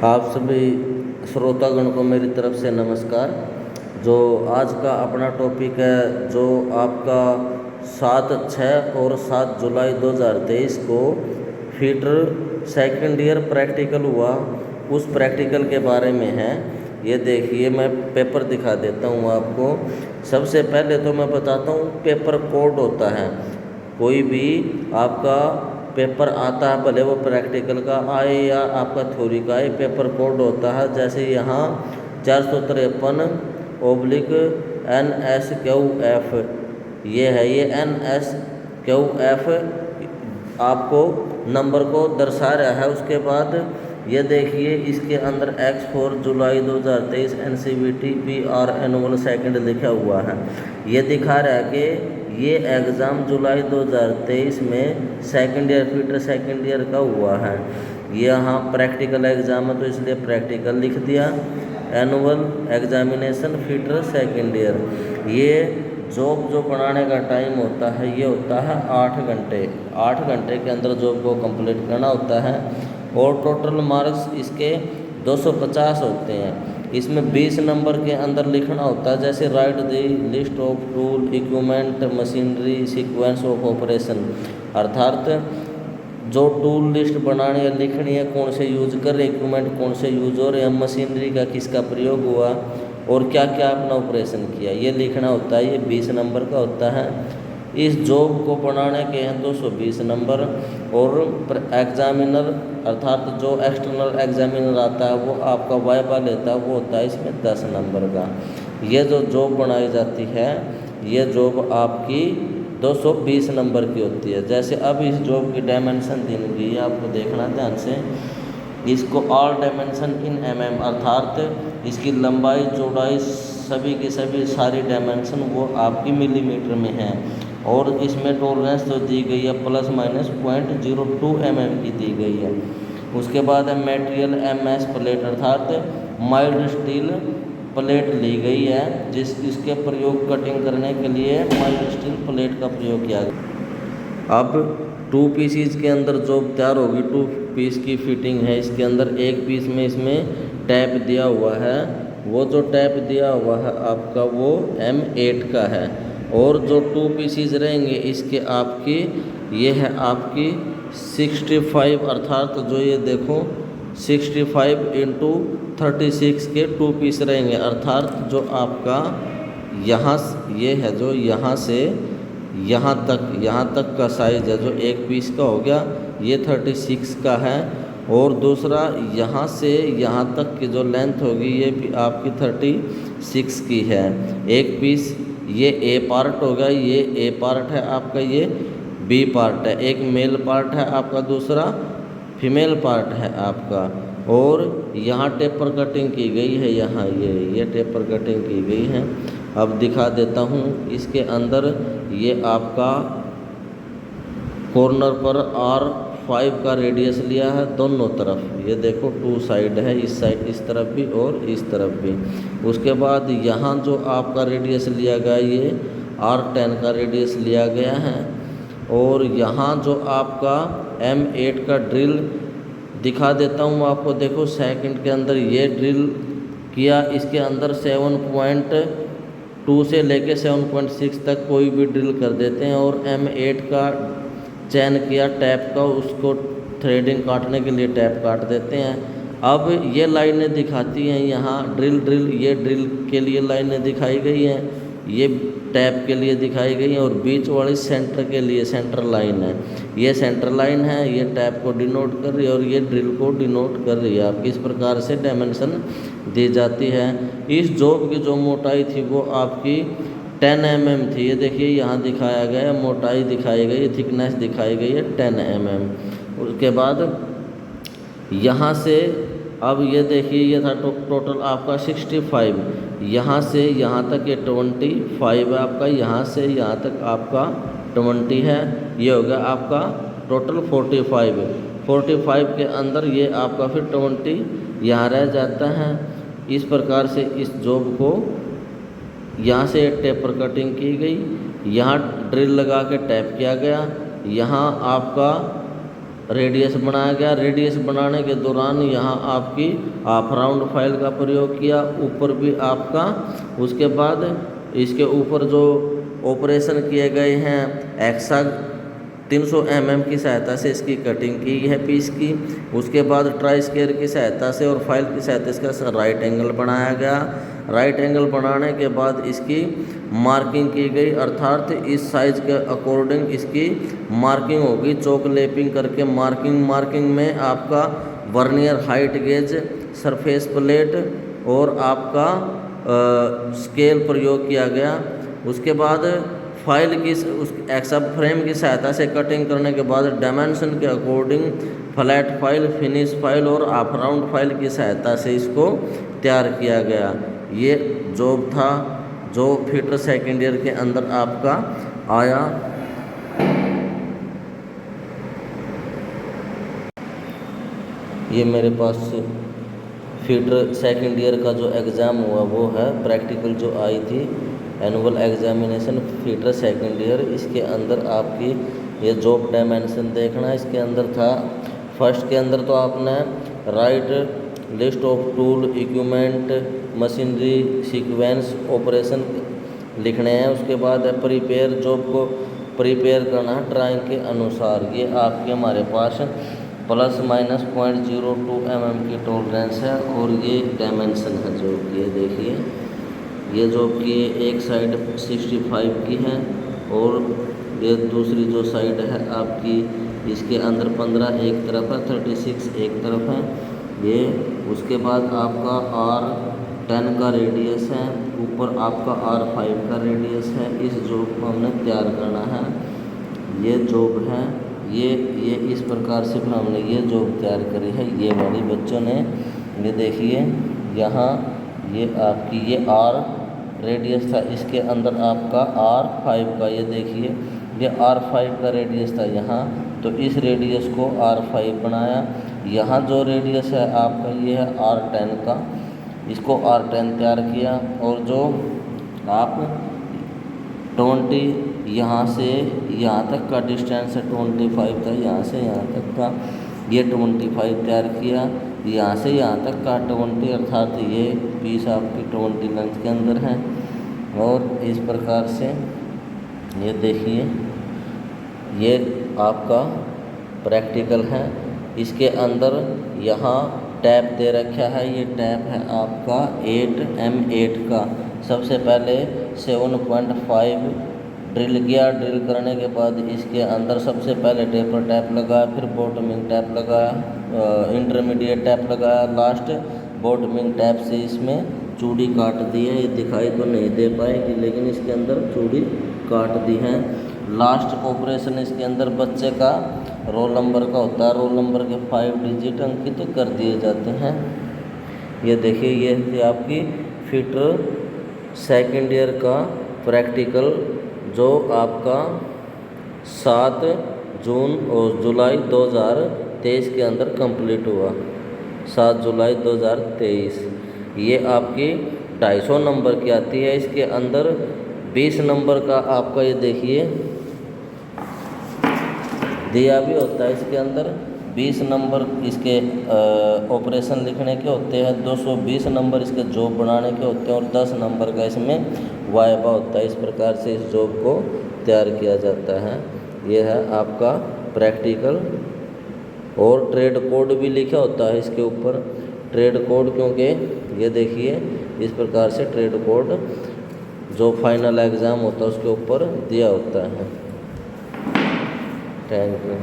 आप सभी श्रोतागण को मेरी तरफ से नमस्कार। जो आज का अपना टॉपिक है, जो आपका 7/6 और 7 जुलाई 2023 को फीटर सेकंड ईयर प्रैक्टिकल हुआ, उस प्रैक्टिकल के बारे में है। ये देखिए, मैं पेपर दिखा देता हूँ आपको। सबसे पहले तो मैं बताता हूँ पेपर कोड होता है। कोई भी आपका पेपर आता है, भले वो प्रैक्टिकल का आए या आपका थ्योरी का आए, पेपर कोड होता है। जैसे यहाँ 453/NSQF ये है, ये NSQF आपको नंबर को दर्शा रहा है। उसके बाद ये देखिए, इसके अंदर X4 जुलाई 2023 NCVT PR एनुअल सेकंड लिखा हुआ है। ये दिखा रहा है कि ये एग्ज़ाम जुलाई 2023 में second year fitter second year का हुआ है। यहाँ प्रैक्टिकल एग्ज़ाम है तो इसलिए प्रैक्टिकल लिख दिया। Annual examination fitter second year, ये जॉब जो बनाने का टाइम होता है ये होता है 8 घंटे। 8 घंटे के अंदर जॉब को कंप्लीट करना होता है। और टोटल मार्क्स इसके 250 होते हैं। इसमें 20 नंबर के अंदर लिखना होता है, जैसे right the list of tool equipment machinery sequence of operation, अर्थात जो टूल लिस्ट बनानी है, लिखनी है, कौन से यूज कर रहे, इक्विपमेंट कौन से यूज हो रहे हैं, मशीनरी का किसका प्रयोग हुआ और क्या क्या अपना ऑपरेशन किया, ये लिखना होता है। ये 20 नंबर का होता है। इस जॉब को बनाने के हैं 220 नंबर। और एग्जामिनर अर्थात जो एक्सटर्नल एग्जामिनर आता है वो आपका वाइवा लेता है, वो होता है इसमें 10 नंबर का। ये जो जॉब बनाई जाती है ये जॉब आपकी 220 नंबर की होती है। जैसे अब इस जॉब की डायमेंशन दी गई है, आपको देखना ध्यान से। इसको ऑल डायमेंशन इन mm, अर्थात इसकी लंबाई चौड़ाई सभी की सभी सारी डायमेंशन वो आपकी मिलीमीटर में है। और इसमें टॉलरेंस तो दी गई है ±0.02 mm की दी गई है। उसके बाद है मटेरियल MS प्लेट, अर्थात माइल्ड स्टील प्लेट ली गई है, इसके प्रयोग कटिंग करने के लिए माइल्ड स्टील प्लेट का प्रयोग किया गया। अब 2 पीसीज के अंदर जॉब तैयार होगी। 2 पीस की फिटिंग है। इसके अंदर एक पीस में इसमें टैप दिया हुआ है। वो जो टैप दिया हुआ है आपका वो M8 का है। और जो 2 पीसीज रहेंगे इसके आपकी ये है आपकी 65, अर्थात जो ये देखो 65 × 36 के 2 पीस रहेंगे। अर्थात जो आपका यहाँ ये है, जो यहाँ से यहाँ तक का साइज़ है, जो एक पीस का हो गया ये 36 का है। और दूसरा यहाँ से यहाँ तक की जो लेंथ होगी ये भी आपकी 36 की है। एक पीस ये A पार्ट होगा, ये A पार्ट है आपका, ये B पार्ट है। एक मेल पार्ट है आपका, दूसरा फीमेल पार्ट है आपका। और यहाँ टेपर कटिंग की गई है, यहाँ ये टेपर कटिंग की गई है। अब दिखा देता हूँ। इसके अंदर ये आपका कॉर्नर पर R5 का रेडियस लिया है दोनों तरफ। ये देखो 2 साइड है, इस साइड इस तरफ भी और इस तरफ भी। उसके बाद यहाँ जो आपका रेडियस लिया गया ये R10 का रेडियस लिया गया है। और यहाँ जो आपका M8 का ड्रिल दिखा देता हूँ आपको। देखो सेकंड के अंदर ये ड्रिल किया, इसके अंदर 7.2 से लेके 7.6 तक कोई भी ड्रिल कर देते हैं। और M8 का चयन किया टैप का, उसको थ्रेडिंग काटने के लिए टैप काट देते हैं। अब ये लाइनें दिखाती हैं यहाँ ड्रिल ये ड्रिल के लिए लाइनें दिखाई गई हैं, ये टैप के लिए दिखाई गई है। और बीच वाली सेंटर के लिए सेंटर लाइन है, ये सेंटर लाइन है, ये टैप को डिनोट कर रही है और ये ड्रिल को डिनोट कर रही है। आपकी इस प्रकार से डायमेंशन दी जाती है। इस जॉब की जो मोटाई थी वो आपकी 10 mm थी। ये देखिए यहाँ दिखाया गया है, मोटाई दिखाई गई है, थिकनेस दिखाई गई है 10 mm। उसके बाद यहाँ से अब ये देखिए, ये था टोटल आपका 65, यहाँ से यहाँ तक ये 25 है आपका, यहाँ से यहाँ तक आपका 20 है। ये हो गया आपका टोटल 45 के अंदर ये आपका फिर 20 यहाँ रह जाता है। इस प्रकार से इस जॉब को यहाँ से टेपर कटिंग की गई, यहाँ ड्रिल लगा के टैप किया गया, यहाँ आपका रेडियस बनाया गया। रेडियस बनाने के दौरान यहाँ आपकी हाफ राउंड फाइल का प्रयोग किया, ऊपर भी आपका। उसके बाद इसके ऊपर जो ऑपरेशन किए गए हैं, एक्सा 300 mm की सहायता से इसकी कटिंग की है पीस की। उसके बाद ट्राई स्केयर की सहायता से और फाइल की सहायता से इसका राइट एंगल बनाया गया। राइट एंगल बनाने के बाद इसकी मार्किंग की गई, अर्थात इस साइज के अकॉर्डिंग इसकी मार्किंग होगी चौक लेपिंग करके। मार्किंग में आपका vernier height gauge, surface plate और आपका स्केल प्रयोग किया गया। उसके बाद फाइल की उस एक्सा फ्रेम की सहायता से कटिंग करने के बाद डायमेंशन के according flat file, finish file और हाफ राउंड फाइल की सहायता से इसको तैयार किया गया। ये जॉब था जो फिटर सेकेंड ईयर के अंदर आपका आया। ये मेरे पास फिटर सेकेंड ईयर का जो एग्ज़ाम हुआ वो है, प्रैक्टिकल जो आई थी annual examination fitter second year. इसके अंदर आपकी ये जॉब डायमेंशन देखना। इसके अंदर था, फर्स्ट के अंदर तो आपने right list of tool, equipment, machinery, sequence, operation लिखने हैं। उसके बाद है प्रिपेयर, जॉब को प्रिपेयर करना है ड्राइंग के अनुसार। ये आपके हमारे पास ±0.02 mm की टॉलरेंस है और ये डायमेंशन है जॉब की। ये देखिए, ये जॉब की एक साइड 65 की है और ये दूसरी जो साइड है आपकी, इसके अंदर 15 एक तरफ है, 36 एक तरफ है ये। उसके बाद आपका R10 का रेडियस है, ऊपर आपका R5 का रेडियस है। इस जॉब को हमने तैयार करना है। ये जॉब है, ये इस प्रकार से फिर हमने ये जॉब तैयार करी है। ये वाली बच्चों ने, ये देखिए यहाँ ये आपकी ये R रेडियस था, इसके अंदर आपका R5 का, ये देखिए ये R5 का रेडियस था यहाँ, तो इस रेडियस को R5 बनाया। यहाँ जो रेडियस है आपका ये है R10 का, इसको R10 तैयार किया। और जो आप 20 यहाँ से यहाँ तक का डिस्टेंस है 25 था, यहाँ से यहाँ तक का ये 25 तैयार किया। यहाँ से यहाँ तक का 20, अर्थात ये पीस आपकी 20 लेंथ के अंदर है। और इस प्रकार से ये देखिए, ये आपका प्रैक्टिकल है। इसके अंदर यहाँ टैप दे रखा है, ये टैप है आपका 8M8 का। सबसे पहले 7.5 ड्रिल किया। ड्रिल करने के बाद इसके अंदर सबसे पहले टेपर टैप लगाया, फिर बॉटमिंग टैप लगाया, इंटरमीडिएट टैप लगाया, लास्ट बॉटमिंग टैप से इसमें चूड़ी काट दी है। ये दिखाई तो नहीं दे पाएगी लेकिन इसके अंदर चूड़ी काट दी है। लास्ट ऑपरेशन इसके अंदर बच्चे का रोल नंबर का होता है, रोल नंबर के 5 डिजिट अंकित कर दिए जाते हैं। ये देखिए, ये थी आपकी फिटर सेकेंड ईयर का प्रैक्टिकल जो आपका 7 जून और जुलाई 2023 के अंदर कंप्लीट हुआ। 7 जुलाई 2023। ये आपकी 250 नंबर की आती है। इसके अंदर 20 नंबर का आपका ये देखिए दिया भी होता है। इसके अंदर 20 नंबर इसके ऑपरेशन लिखने के होते हैं, 220 नंबर इसके जॉब बनाने के होते हैं और 10 नंबर का इसमें वाइवा होता है। इस प्रकार से इस जॉब को तैयार किया जाता है। ये है आपका प्रैक्टिकल। और ट्रेड कोड भी लिखा होता है इसके ऊपर, ट्रेड कोड, क्योंकि ये देखिए इस प्रकार से ट्रेड कोड जो फाइनल एग्ज़ाम होता है उसके ऊपर दिया होता है। Thank you.